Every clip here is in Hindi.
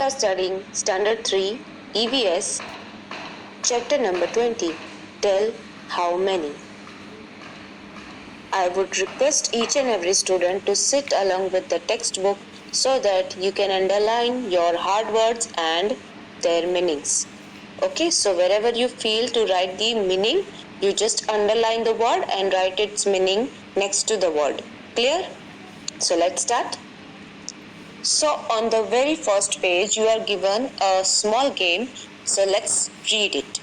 are studying Standard 3 EVS, Chapter number 20. Tell how many. I would request each and every student to sit along with the textbook so that you can underline your hard words and their meanings. Okay, so wherever you feel to write the meaning, you just underline the word and write its meaning next to the word. Clear? So let's start. So on the very first page, you are given a small game. So let's read it.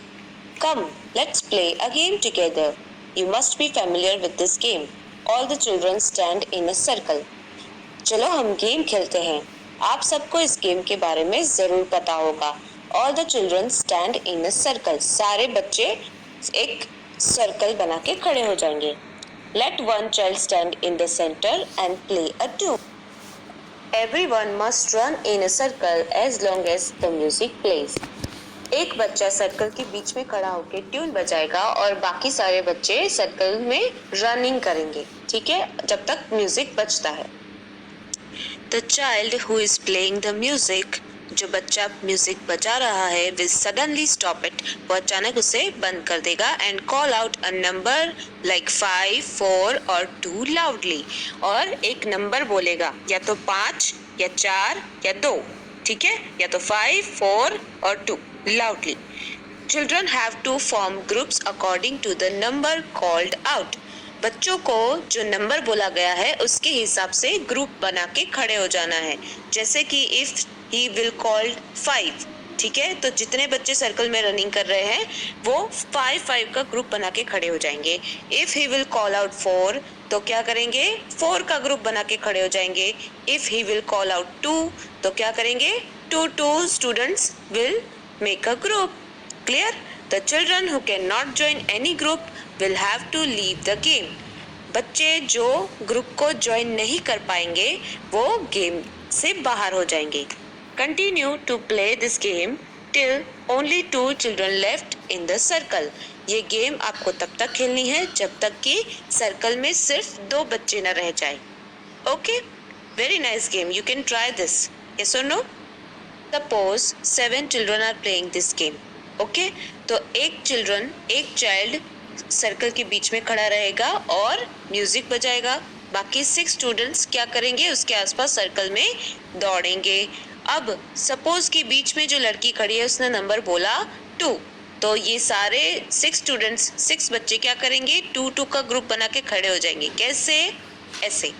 Come, let's play a game together. You must be familiar with this game. All the children stand in a circle. चलो हम गेम खेलते हैं. आप सबको इस गेम के बारे में जरूर पता होगा. All the children stand in a circle. सारे बच्चे एक सर्कल बना के खड़े हो जाएंगे. Let one child stand in the center and play a tune. Everyone must run in a circle as long as the music plays. एक बच्चा सर्कल के बीच में खड़ा होकर ट्यून बजाएगा और बाकी सारे बच्चे सर्कल में रनिंग करेंगे. ठीक है, जब तक म्यूजिक बजता है. The child who is playing the music, जो बच्चा म्यूजिक बजा रहा है, will suddenly stop it. वो अचानक उसे बंद कर देगा and call out a number like 5, 4 और 2 loudly. और एक नंबर बोलेगा, या तो 5 या 4 या 2. ठीक है, या तो 5, 4 और 2 loudly. Children have to form groups according to the number called out. बच्चों को जो नंबर बोला गया है उसके हिसाब से ग्रुप बना के खड़े हो जाना है. जैसे कि इफ ही विल कॉल्ड 5, ठीक है, तो जितने बच्चे सर्कल में रनिंग कर रहे हैं वो 5 का ग्रुप बना के खड़े हो जाएंगे. If he will call out 4, तो क्या करेंगे, 4 का ग्रुप बना के खड़े हो जाएंगे. If he will call out 2, तो क्या करेंगे, 2 students will make a group. Clear? The children who cannot join any group will have to leave the game. बच्चे जो ग्रुप को ज्वाइन नहीं कर पाएंगे वो गेम से बाहर हो जाएंगे. Continue to play this game till only 2 children left in the circle. ये गेम आपको तब तक खेलनी है जब तक कि सर्कल में सिर्फ 2 बच्चे न रह जाए. Okay? Very nice game. You can try this. Yes or no? Suppose 7 children are playing this game. Okay? तो एक चाइल्ड सर्कल के बीच में खड़ा रहेगा और म्यूजिक बजाएगा. बाकी 6 स्टूडेंट्स क्या करेंगे, उसके आसपास सर्कल में दौड़ेंगे. अब सपोज कि बीच में जो लड़की खड़ी है उसने नंबर बोला 2, तो ये सारे 6 बच्चे क्या करेंगे, 2 का ग्रुप बना के खड़े हो जाएंगे. कैसे, ऐसे.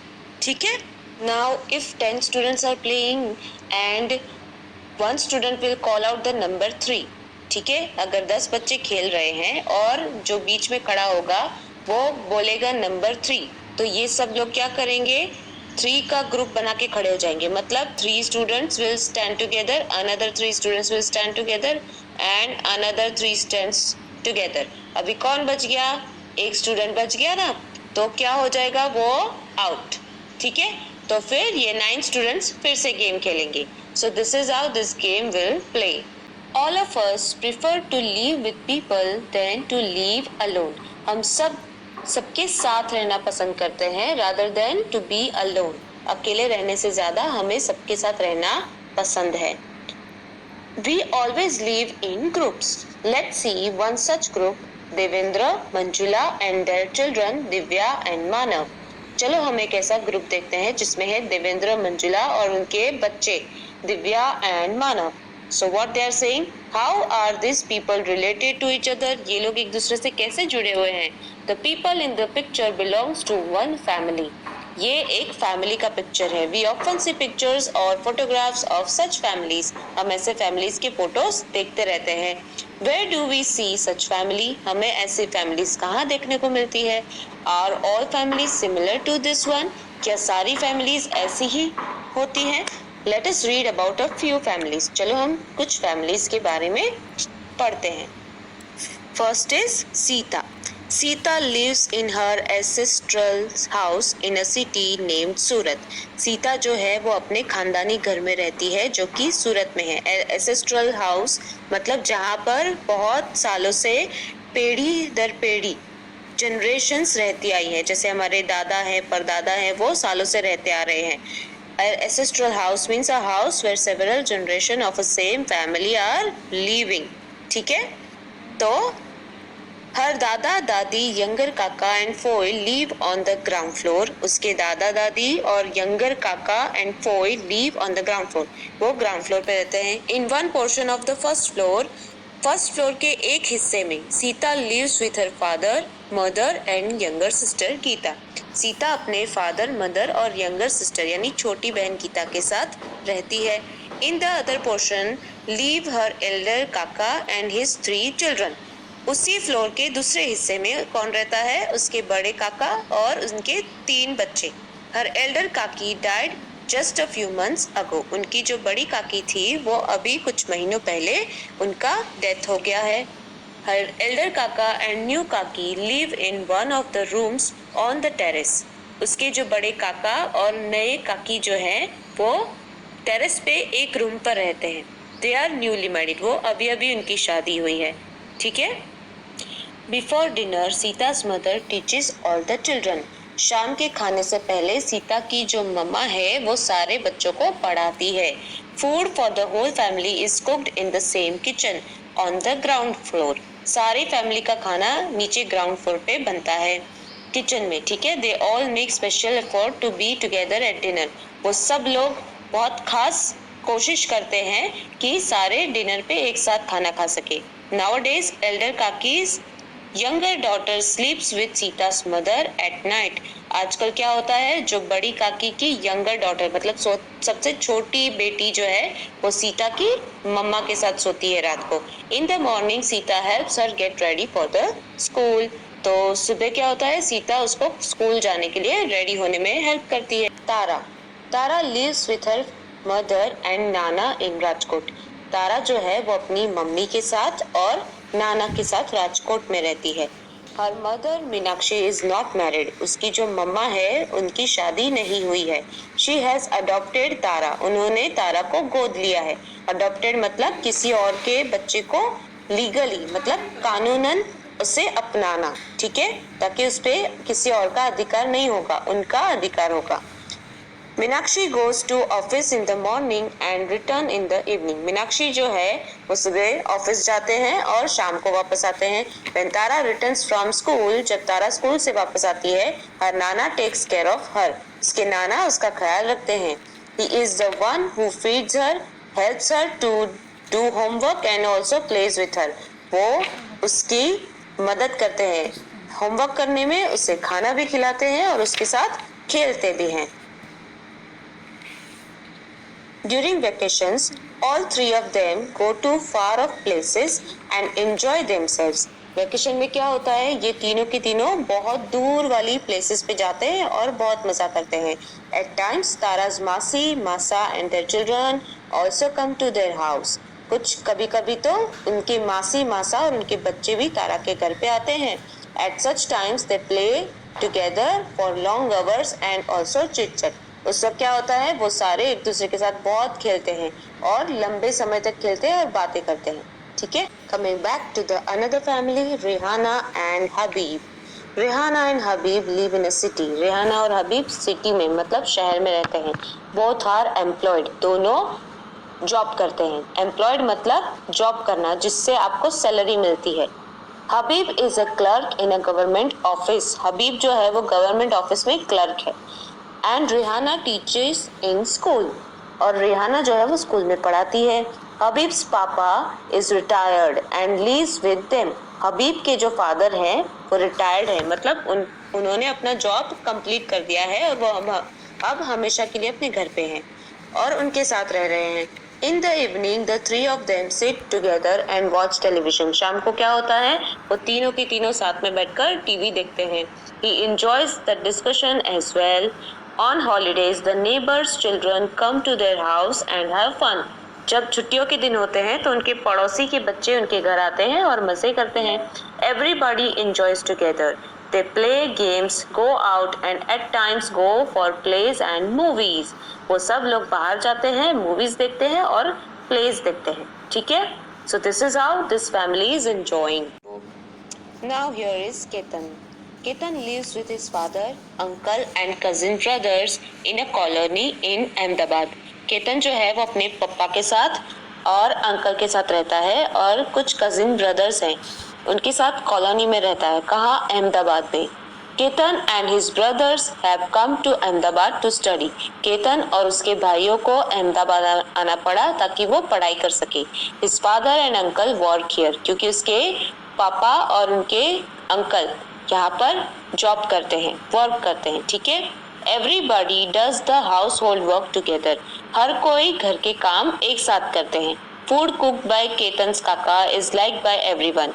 ठीक है. Now if 10 students are playing and one student will call out the number 3. ठीक है, अगर 10 बच्चे खेल रहे हैं और जो बीच में खड़ा होगा वो बोलेगा नंबर 3, तो ये सब लोग क्या करेंगे, 3 का ग्रुप बना के खड़े हो जाएंगे. मतलब 3 students will stand together, another 3 students will stand together and another 3 stands together. अभी कौन बच गया, एक स्टूडेंट बच गया ना, तो क्या हो जाएगा, वो आउट. ठीक है, तो फिर ये 9 स्टूडेंट्स फिर से गेम खेलेंगे. So this is how this game will play. All of us prefer to live with people than to live alone. हम सबके साथ रहना पसंद करते हैं rather than to be alone. अकेले रहने से ज़्यादा हमें सबके साथ रहना पसंद है. We always live in groups. Let's see one such group. Devendra, Manjula and their children Divya and Manav. चलो हम एक ऐसा ग्रुप देखते हैं जिसमें है देवेंद्र, मंजुला और उनके बच्चे Divya and Manav. So what they are saying, how are this people related to each other. ये लोग एक दूसरे से कैसे जुड़े हुए हैं. The people in the picture belongs to one family. ये एक फैमिली का पिक्चर है. वी ऑफन सी पिक्चर्स और फोटोग्राफ्स ऑफ सच फैमिलीज. हम ऐसे फैमिलीज के फोटोज देखते रहते हैं. Where do we see such family. हमें ऐसी फैमिलीज कहाँ देखने को मिलती है. Are all families similar to this one. क्या सारी फैमिलीज ऐसी ही होती हैं. Let us read about a few families. चलो हम कुछ फैमिलीज के बारे में पढ़ते हैं. First is Sita. Sita lives in her ancestral house in a city named सूरत. सीता जो है वो अपने खानदानी घर में रहती है जो कि सूरत में है. एंसेस्ट्रल हाउस मतलब जहाँ पर बहुत सालों से पीढ़ी दर पीढ़ी जनरेशन्स रहती आई हैं. जैसे हमारे दादा हैं, परदादा हैं, वो सालों से रहते आ रहे हैं. Ancestral house means a house where several generation of a same family are living. ठीक है, तो हर दादा दादी, यंगर काका and फोय live on the ground floor. उसके दादा दादी और यंगर काका and फोय live on the ground floor. वो ग्राउंड फ्लोर पे रहते हैं. In one portion of the first floor के एक हिस्से में Sita lives with her father, mother and younger sister Gita. Sita अपने फादर, मदर और यंगर सिस्टर यानी छोटी बहन गीता के साथ रहती है. In the other portion leave her Elder काका एंड हिज 3 चिल्ड्रन. उसी फ्लोर के दूसरे हिस्से में कौन रहता है? उसके बड़े काका और उनके 3 बच्चे. हर एल्डर काकी died just a few months ago. उनकी जो बड़ी काकी थी वो अभी कुछ महीनों पहले उनका डेथ हो गया है. हर एल्डर काका एंड न्यू काकी live in one of the rooms on the terrace. उसके जो बड़े काका और नए काकी जो हैं वो टेरेस पे एक रूम पर रहते हैं. They are newly married. वो अभी अभी उनकी शादी हुई है. ठीक है. Before dinner Sita's mother teaches all the children. शाम के खाने से पहले सीता की जो मम्मा है वो सारे बच्चों को पढ़ाती है. Food for the whole family is cooked in the same kitchen on the ground floor. सारी फैमिली का खाना नीचे ग्राउंड फ्लोर पे बनता है, किचन में. ठीक है. They all make special effort to be together at dinner. वो सब लोग बहुत खास कोशिश करते हैं कि सारे डिनर पे एक साथ खाना खा सके. Nowadays, elder Kaki's younger daughter sleeps with Sita's mother at night. आजकल क्या होता है, जो बड़ी काकी की यंगर डॉटर मतलब सबसे छोटी बेटी जो है वो सीता की मम्मा के साथ सोती है रात को. इन the morning Sita helps her get ready for the school. तो सुबह क्या होता है, सीता उसको स्कूल जाने के लिए रेडी होने में हेल्प करती है. Tara lives with her mother and nana in Rajkot. तारा जो है वो अपनी मम्मी के साथ और नाना के साथ राजकोट में रहती है. Her mother Meenakshi is not married. उसकी जो मम्मा है उनकी शादी नहीं हुई है. शी हैज अडॉप्टेड तारा. उन्होंने तारा को गोद लिया है. अडॉप्टेड मतलब किसी और के बच्चे को लीगली मतलब कानूनन उसे अपनाना. ठीक है, ताकि उस पे किसी और का अधिकार नहीं होगा, उनका अधिकार होगा. Meenakshi goes to office in the morning and return in the evening. Meenakshi जो है वो सुबह ऑफिस जाते हैं और शाम को वापस आते हैं. When Tara returns from school. जब तारा स्कूल से वापस आती है, हर नाना टेक्स केयर ऑफ हर. उसके नाना उसका ख्याल रखते हैं. He is the one who feeds her, helps her to do homework and also plays with her. वो उसकी मदद करते हैं होमवर्क करने में, उसे खाना भी खिलाते हैं और उसके साथ खेलते भी हैं. During vacations, all 3 of them go to far off places and enjoy themselves. Vacation में क्या होता है, ये तीनों के तीनों बहुत दूर वाली प्लेसेस पे जाते हैं और बहुत मजा करते हैं. At times, Tara's मासी, मासा and their children also come to their house. कुछ कभी कभी तो उनकी मासी, मासा और उनके बच्चे भी तारा के घर पे आते हैं. At such times, they play together for long hours and also chit-chat. उस वक्त क्या होता है, वो सारे एक दूसरे के साथ बहुत खेलते हैं और लंबे समय तक खेलते हैं और बातें करते हैं. ठीक है. Coming back to the another family, Rehana and Habib. Rehana and Habib live in a city. Rehana और हबीब सिटी में मतलब शहर में रहते हैं. Both are employed. दोनों जॉब करते हैं. एम्प्लॉयड मतलब जॉब करना जिससे आपको सैलरी मिलती है. Habib is a clerk in a government office. Habib जो है वो गवर्नमेंट ऑफिस में क्लर्क है. And Rehana teaches in school. और रेहाना जो है वो स्कूल में पढ़ाती है. Habib's papa is retired and lives with them. Habib के जो फादर हैं वो रिटायर्ड है मतलब उन्होंने अपना जॉब कंप्लीट कर दिया है और वो अब हमेशा के लिए अपने घर पे हैं और उनके साथ रह रहे हैं. इन the evening the 3 of them sit together and watch television. शाम को क्या होता है, वो तीनों के तीनों साथ में बैठकर टीवी देखते हैं. He enjoys the discussion as well. On holidays, the neighbors' children come to their house and have fun. जब छुट्टियों के दिन होते हैं तो उनके पड़ोसी के बच्चे उनके घर आते हैं और मजे करते हैं. Everybody enjoys together. They play games, go out and at times go for plays and movies. वो सब लोग बाहर जाते हैं, मूवीज देखते हैं और प्लेज देखते हैं. ठीक है. So this is how this family is enjoying. Now here is Ketan. Ketan lives with his father, uncle and cousin brothers in a colony in Ahmedabad. Ketan जो है वो अपने पापा के साथ और अंकल के साथ रहता है और कुछ कजिन ब्रदर्स हैं उनके साथ कॉलोनी में रहता है। कहाँ? अहमदाबाद में। Ketan and his brothers have come to Ahmedabad to study. Ketan और उसके भाइयों को अहमदाबाद आना पड़ा ताकि वो पढ़ाई कर सके। His father and uncle work here, क्योंकि उसके पापा और उनके अंकल यहाँ पर जॉब करते हैं, वर्क करते हैं। ठीक है। Everybody does the household work together. हर कोई घर के काम एक साथ करते हैं। फूड कुक्ड बाय केतन्स काका is like by everyone.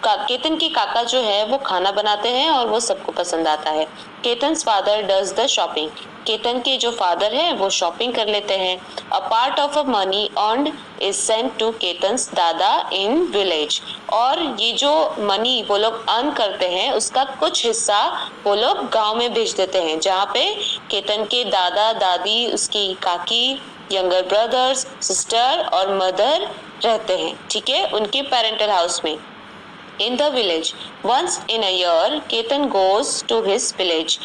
Ketan के काका जो है वो खाना बनाते हैं और वो सबको पसंद आता है। Ketan's father does the shopping. Ketan के जो फादर है वो शॉपिंग कर लेते हैं। A part of a money earned is sent to Ketan's dada in village. और ये जो मनी वो लोग अर्न करते हैं उसका कुछ हिस्सा वो लोग गांव में भेज देते हैं, जहाँ पे केतन के दादा दादी, उसकी काकी, यंगर ब्रदर्स, सिस्टर और मदर रहते हैं। ठीक है, उनके पेरेंटल हाउस में। In the village, once in a year, Ketan goes to his village.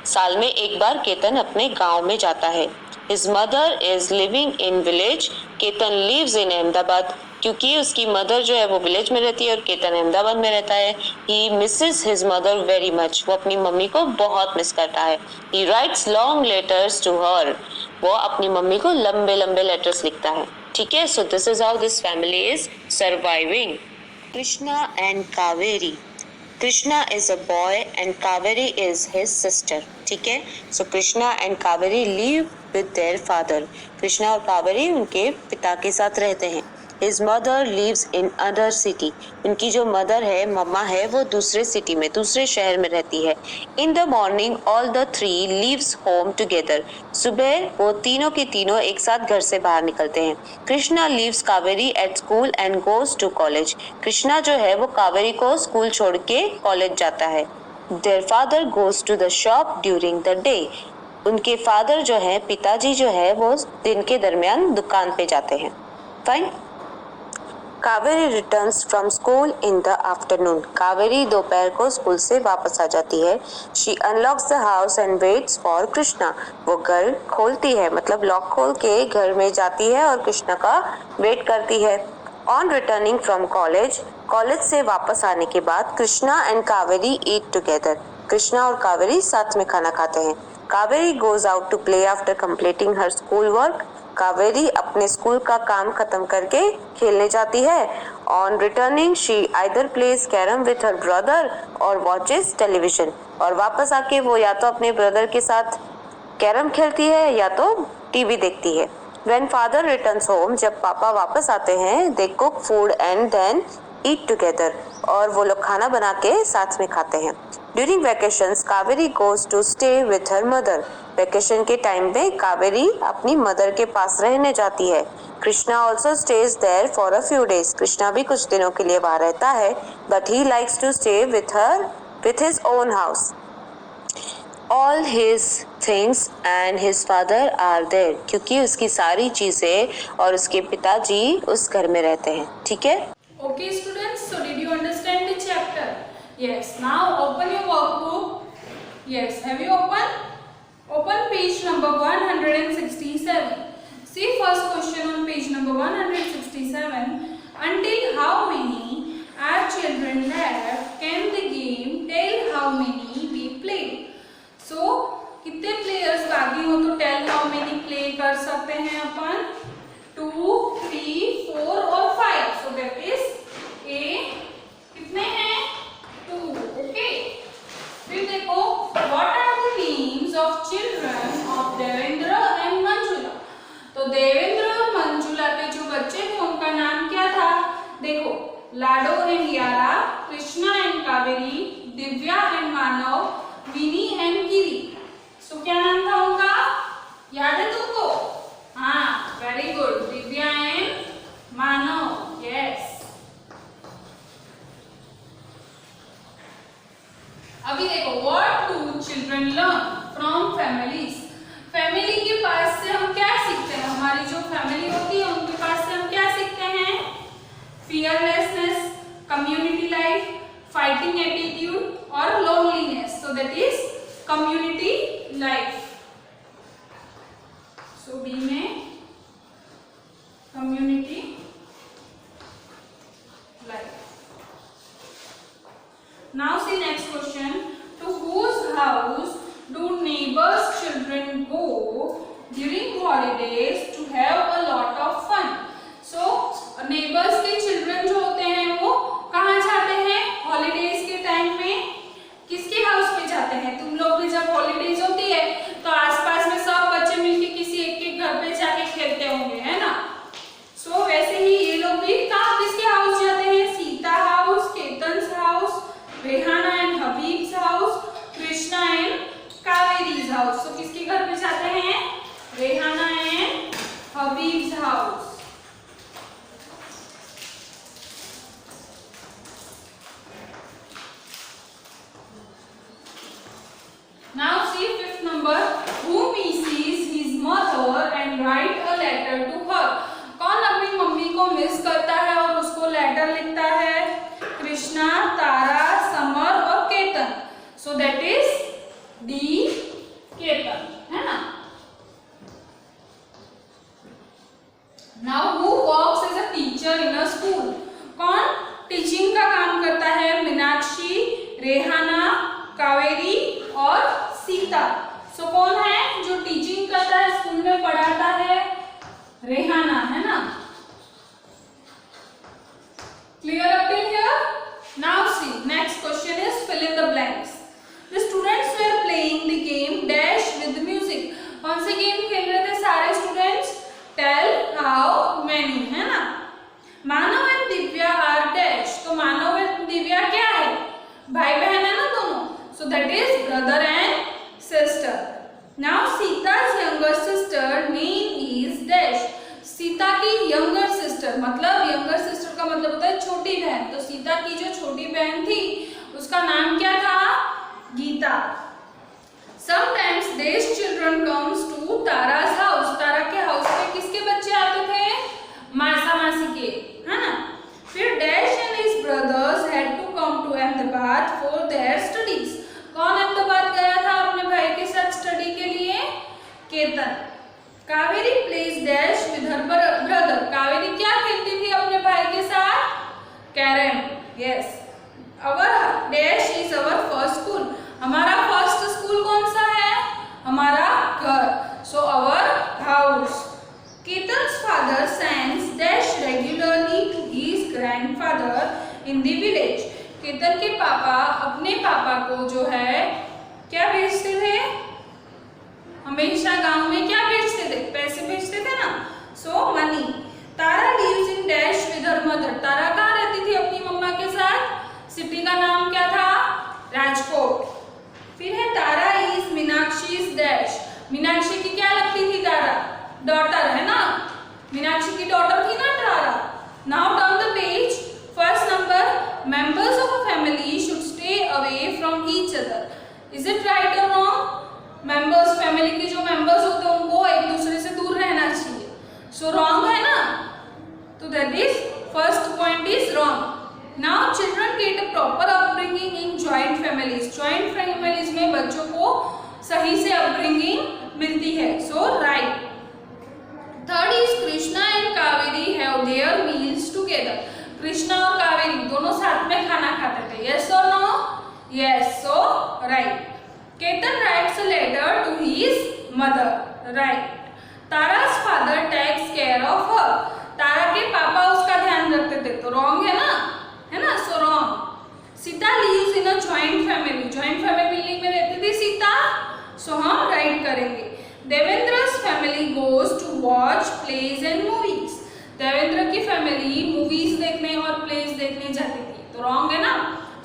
साल में एक बार केतन अपने गांव में जाता है। His mother is living in village. Ketan lives in Ahmedabad. क्योंकि उसकी मदर जो है वो विलेज में रहती है और केतन अहमदाबाद में रहता है। He misses his mother very much. वो अपनी मम्मी को बहुत मिस करता है। He writes long letters to her. वो अपनी मम्मी को लंबे लंबे लेटर्स लिखता है। ठीक है, so this is how this family is surviving. Krishna and Kaveri. Krishna is a boy and Kaveri is his sister. ठीक है, so Krishna and Kaveri live with their father. Krishna और Kaveri उनके पिता के साथ रहते हैं। His mother lives in other city. उनकी जो मदर है, मम्मा है, वो दूसरे सिटी में, दूसरे शहर में रहती है। In the morning, all the three leaves home together. सुबह वो तीनों के तीनों एक साथ घर से बाहर निकलते हैं। Krishna leaves Kaveri at school and goes to college. Krishna जो है वो कावेरी को स्कूल छोड़ के कॉलेज जाता है। Their father goes to the shop during the day. उनके फादर जो है, पिताजी जो है, वो दिन के दरमियान दुकान पे जाते हैं। Fine. Kaveri returns from school in the afternoon. Kaveri दोपहर को स्कूल से वापस आ जाती है। She unlocks the house and waits for Krishna. वो घर खोलती है, मतलब लॉक खोल के घर में जाती है और कृष्णा का वेट करती है। On returning from college, college से वापस आने के बाद Krishna and Kaveri eat together. Krishna और कावेरी साथ में खाना खाते हैं। Kaveri goes out to play after completing her school work. Kaveri अपने स्कूल का काम खत्म करके खेलने जाती है। On returning she either plays carrom with her brother or watches television. और वापस आके वो या तो अपने ब्रदर के साथ कैरम खेलती है या तो टीवी देखती है। When father returns home, जब पापा वापस आते हैं, they cook food and then eat together. और वो लोग खाना बना के साथ में खाते हैं। During vacations, Kaveri goes to stay with her mother. Vacation के टाइम पे कावेरी अपनी मदर के पास रहने जाती है। Krishna also stays there for a few days. Krishna भी कुछ दिनों के लिए वहाँ रहता है, but he likes to stay with his own house. All his things and his father are there. क्योंकि उसकी सारी चीजें और उसके पिताजी उस घर में रहते हैं। ठीक है? Okay students, so did you understand the chapter? Yes. Now open your workbook. Yes, have you opened? Open page number 167. See first question on page number 167. Until how many are children left? Can the game tell how many we played? So कितने प्लेयर्स बाकी हो तो टेल हाउ मेनी प्ले कर सकते हैं अपन? 2, 3, 4 और 5. सो दैट इज ए कितने हैं? 2. ओके, फिर देखो what are the names of children of Devendra and Manjula. तो देवेंद्र और मंजुला के जो बच्चे थे उनका नाम क्या था? देखो, Lado and Yara, Krishna and Kaveri, Divya and Manav, Vini and Giri. So क्या नाम था उनका? याद है तुमको? हाँ, very good, Divya and Manav. Yes. अभी देखो, what do children learn from families. Family के पास से हम क्या सीखते हैं? हमारी जो फैमिली होती है उनके पास से हम क्या सीखते हैं? Fearlessness, community life, fighting attitude और loneliness. So that is community life. So B में community life. Now see next question. To whose house do neighbors' children go during holidays to have a lot of fun? So neighbors के children जो होते हैं वो कहाँ जाते हैं हॉलीडेज के टाइम में? किसके हाउस पे जाते हैं? तुम लोग भी जब हॉलीडेज होती है तो आसपास में सब बच्चे मिलके किसी एक के घर पे जाके खेलते होंगे, है ना? सो वैसे ही ये लोग भी कहाँ किसके हाउस जाते हैं? Sita house, Ketan's house, Rehana and Habib's house, Krishna and Kaveri's house. तो किसके घर पे जाते हैं? Rehana and Habib's house. Now see fifth number. Who misses his mother and write a letter to her? कौन अपनी मम्मी को मिस करता है और उसको लेटर लिखता है? कृष्णा, तारा, समर और Ketan. So that is D. Ketan, है ना? Now who works as a teacher in a school? कौन टीचिंग का काम करता है? मीनाक्षी, रेहाना, कावेरी और सीता. सो कौन है जो टीचिंग करता है, स्कूल में पढ़ाता है? रेहाना, है ना? Clear up till here? Now see next question is fill in the blanks. The students were playing the game dash with music. कौन से गेम खेल रहे थे सारे स्टूडेंट्स? टेल, हाउ, मेनी, है ना? मानव एंड दिव्या आर डैश. तो मानव एंड दिव्या क्या है? भाई बहन है ना दोनों. So that is brother and sister. Now Sita's younger sister name is dash. Sita की younger sister मतलब younger sister का मतलब होता है छोटी बहन. तो सीता की जो छोटी बहन थी उसका नाम क्या था? Gita. Sometimes these children comes to Tara's house. तारा के हाउस पे किसके बच्चे आते थे? मासा मासी के, है ना? फिर dash and his brothers had to come to Ahmedabad for their studies. कौन अहमदाबाद गया था अपने भाई के साथ स्टडी के लिए? Ketan. Kaveri plays dash with her brother. Kaveri क्या खेलती थी अपने भाई के साथ? Carrom. Yes. Our dash is our first school. हमारा फर्स्ट स्कूल कौन सा है? हमारा घर. So our house. Ketan's father sends dash regularly to his grandfather in the village. Ketan के पापा अपने पापा को जो है क्या भेजते थे? हमेशा गांव में क्या भेजते थे? पैसे भेजते थे ना. So money. Tara lives in dash with her mother. Tara कहाँ रहती थी अपनी मम्मा के साथ? सिटी का नाम क्या था? राजकोट. फिर है तारा is मीनाक्षी's dash. मीनाक्षी की क्या लगती थी तारा? डॉटर, है ना? मीनाक्षी की डॉटर थी ना Tara. Now turn the page. First number, members of a family should stay away from each other. Is it right or wrong? Members, family के जो members होते हैं उनको एक दूसरे से दूर रहना चाहिए. So wrong है ना? तो that is first point is wrong. Now children get a proper upbringing in joint families. Joint families में बच्चों को सही से upbringing मिलती है. So right. Third is Krishna and Kaveri have their meals together. Krishna और कावेरी दोनों साथ में खाना खाते थे. Yes or no? Yes. So right. Ketan writes a letter to his mother. Right. Tara's father takes care of her. तारा के पापा उसका ध्यान रखते थे. तो wrong है ना? है ना? So wrong. Sita lives in a joint family. Joint family में रहती थी सीता. So हम right करेंगे. Devendra's family goes to watch plays and movies. Devendra की फैमिली मूवीज देखने और प्लेस देखने जाती थी. तो रॉन्ग है ना?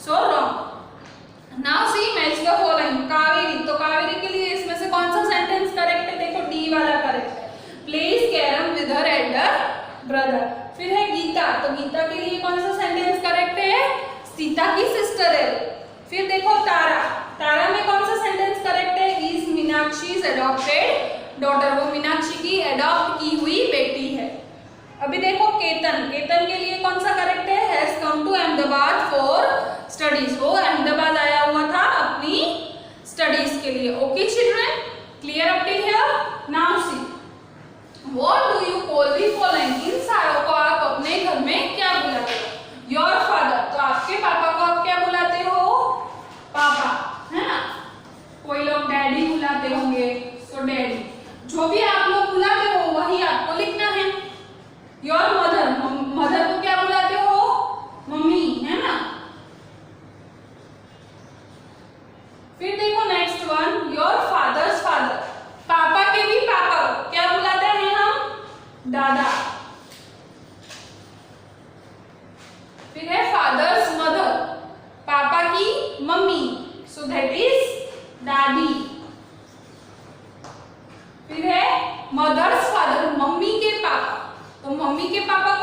So wrong. Now see match the following. Kaveri. तो कावेरी के लिए इसमें से कौन सा सेंटेंस करेक्ट है? देखो डी वाला करेक्ट है. Plays carrom with her elder brother. फिर है गीता. तो गीता के लिए कौन सा सेंटेंस करेक्ट है? सीता की सिस्टर है. फिर देखो तारा. तारा में कौन सा सेंटेंस करेक्ट है? Is Meenakshi's adopted daughter. वो मीनाक्षी की एडॉप्ट की हुई बेटी है. अभी देखो केतन. केतन के लिए कौन सा करेक्ट है? Has come to Ahmedabad for studies. वो अहमदाबाद आया हुआ उसके लिए। Okay children, clear up till here? Now see, what do you call the following? इन सारों को आप अपने घर में क्या बुलाते हो? योर फादर, तो आपके पापा को आप क्या बुलाते हो? पापा, है ना? कोई लोग डैडी बुलाते होंगे, सो डैडी। जो भी आप लोग बुलाते हो वही आपको लिखना है। योर मदर, मदर को क्या बुलाते हो? मम्मी, है ना? फिर देखो next one, your fathers father, पापा के भी पापा को क्या बुलाते हैं हम? दादा। फिर है फादर्स मदर, पापा की मम्मी, सो दैट इज दादी। फिर है मदर्स फादर, मम्मी के पापा, तो मम्मी के पापा